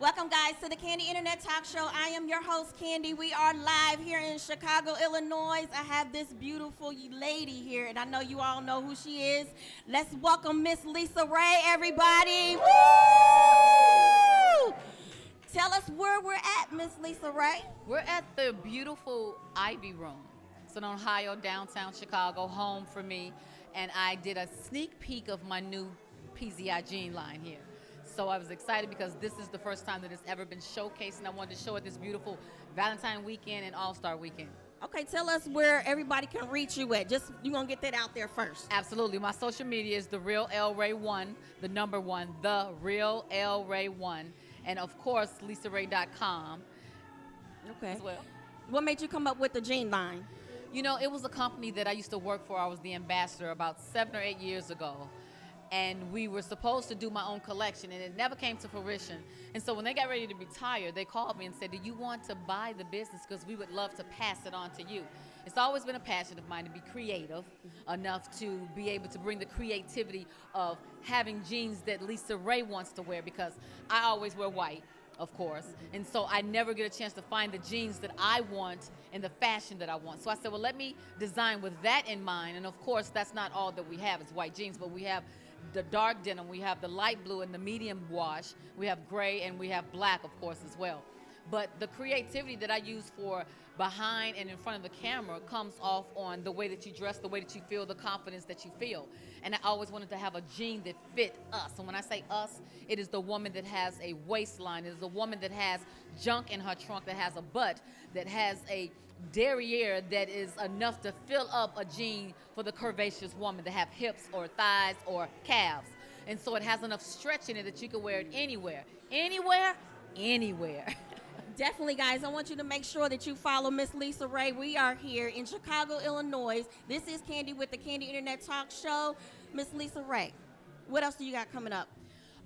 Welcome, guys, to the Candy Internet Talk Show. I am your host, Candy. We are live here in Chicago, Illinois. I have this beautiful lady here, and I know you all know who she is. Let's welcome Miss LisaRaye, everybody. Woo! Tell us where we're at, Miss LisaRaye. We're at the beautiful Ivy Room. It's in Ohio, downtown Chicago, home for me. And I did a sneak peek of my new PZI jean line here. So I was excited because this is the first time that it's ever been showcased, and I wanted to show it this beautiful Valentine weekend and All-Star weekend. Okay, tell us where everybody can reach you at. Just, you want to get that out there first. Absolutely. My social media is The Real L Ray 1, the number 1, The Real L Ray 1. And, of course, LisaRaye.com Okay. as well. What made you come up with the jean line? You know, it was a company that I used to work for. I was the ambassador about 7 or 8 years ago. And we were supposed to do my own collection, and it never came to fruition. And so when they got ready to retire, they called me and said, do you want to buy the business? Because we would love to pass it on to you. It's always been a passion of mine to be creative enough to be able to bring the creativity of having jeans that LisaRaye wants to wear, because I always wear white, of course. And so I never get a chance to find the jeans that I want and the fashion that I want. So I said, well, let me design with that in mind. And of course, that's not all that we have is white jeans, but we have the dark denim, we have the light blue and the medium wash, we have gray, and we have black, of course, as well. But the creativity that I use for behind and in front of the camera comes off on the way that you dress, the way that you feel, the confidence that you feel. And I always wanted to have a jean that fit us. And when I say us, it is the woman that has a waistline. It is the woman that has junk in her trunk, that has a butt, that has a derriere that is enough to fill up a jean for the curvaceous woman to have hips or thighs or calves. And so it has enough stretch in it that you can wear it anywhere. Anywhere? Anywhere. Definitely, guys. I want you to make sure that you follow Miss LisaRaye. We are here in Chicago, Illinois. This is Candy with the Candy Internet Talk Show. Miss LisaRaye, what else do you got coming up?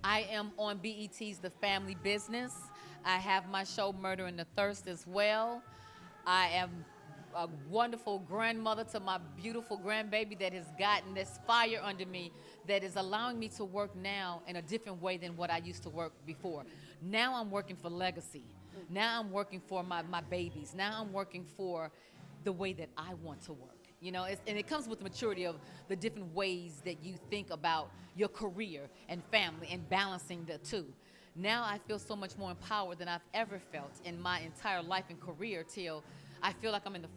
I am on BET's The Family Business. I have my show Murder and the Thirst as well. I am a wonderful grandmother to my beautiful grandbaby that has gotten this fire under me that is allowing me to work now in a different way than what I used to work before. Now I'm working for legacy. Now I'm working for my babies. Now I'm working for the way that I want to work. You know, and it comes with the maturity of the different ways that you think about your career and family and balancing the two. Now I feel so much more empowered than I've ever felt in my entire life and career, till I feel like I'm in the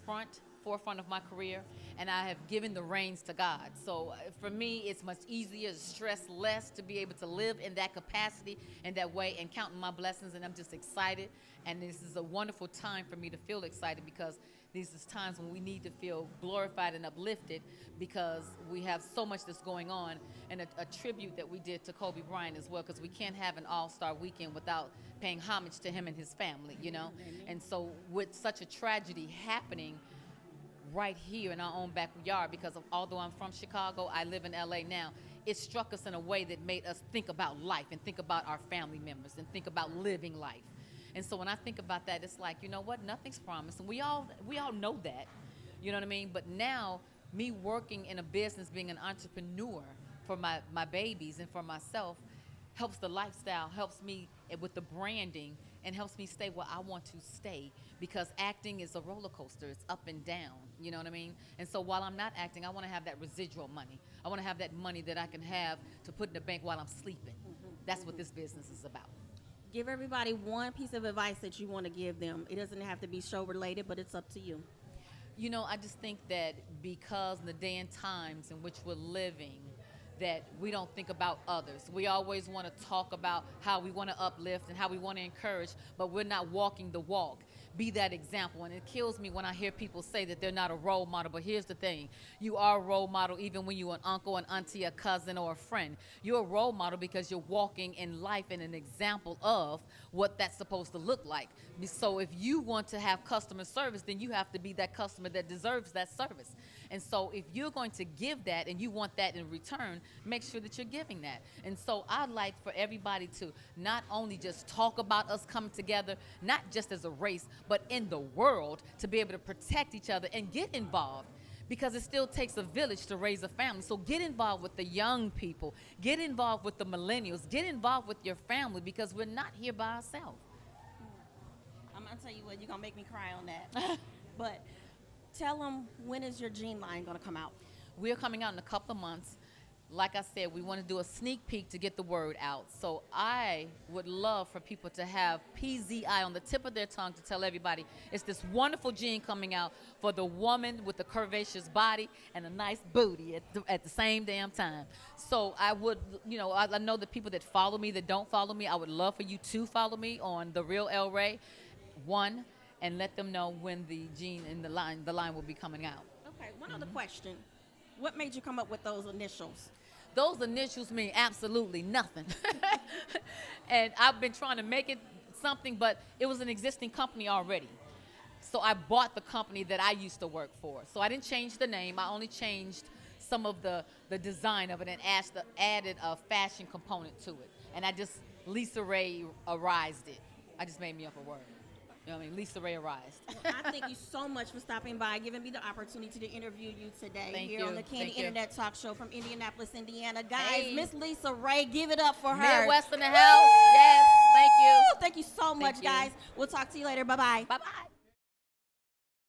forefront of my career, and I have given the reins to God. So for me, it's much easier, stress less, to be able to live in that capacity and that way and counting my blessings, and I'm just excited. And this is a wonderful time for me to feel excited, because these is times when we need to feel glorified and uplifted, because we have so much that's going on, and a tribute that we did to Kobe Bryant as well, because we can't have an all-star weekend without paying homage to him and his family, you know. And so with such a tragedy happening right here in our own backyard, because although I'm from Chicago, I live in LA now, it struck us in a way that made us think about life and think about our family members and think about living life. And so when I think about that, it's like, you know what, nothing's promised. And we all know that, you know what I mean? But now, me working in a business, being an entrepreneur for my babies and for myself, helps the lifestyle, helps me with the branding, and helps me stay where I want to stay, because acting is a roller coaster. It's up and down, you know what I mean? And so while I'm not acting, I want to have that residual money. I want to have that money that I can have to put in the bank while I'm sleeping. That's what this business is about. Give everybody one piece of advice that you want to give them. It doesn't have to be show related, but it's up to you. You know, I just think that because in the day and times in which we're living, that we don't think about others. We always want to talk about how we want to uplift and how we want to encourage, but we're not walking the walk. Be that example. And it kills me when I hear people say that they're not a role model. But here's the thing. You are a role model even when you're an uncle, an auntie, a cousin, or a friend. You're a role model because you're walking in life and an example of what that's supposed to look like. So if you want to have customer service, then you have to be that customer that deserves that service. And so if you're going to give that and you want that in return, make sure that you're giving that. And so I'd like for everybody to not only just talk about us coming together, not just as a race, but in the world, to be able to protect each other and get involved. because it still takes a village to raise a family. So get involved with the young people. Get involved with the millennials. Get involved with your family, because we're not here by ourselves. I'm going to tell you what, you're going to make me cry on that. But tell them, when is your jean line going to come out? We're coming out in a couple of months. Like I said, we want to do a sneak peek to get the word out. So I would love for people to have PZI on the tip of their tongue to tell everybody it's this wonderful jean coming out for the woman with the curvaceous body and a nice booty at the same damn time. So I would, I know the people that follow me, that don't follow me, I would love for you to follow me on The Real LisaRaye, and let them know when the jean in the line will be coming out. Okay, one other question. What made you come up with those initials? Those initials mean absolutely nothing. And I've been trying to make it something, but it was an existing company already. So I bought the company that I used to work for. So I didn't change the name. I only changed some of the design of it and added a fashion component to it. And I just LisaRaye arised it. I just made me up a word. You know what I mean? LisaRaye arised. Well, I thank you so much for stopping by, giving me the opportunity to interview you today Thank here you. on the Candy Thank you. Internet Talk Show from Indianapolis, Indiana. Guys, Hey. Miss LisaRaye, give it up for her. Midwest in the house. Yes, thank you. Thank you so much, you. guys. We'll talk to you later. Bye-bye. Bye-bye.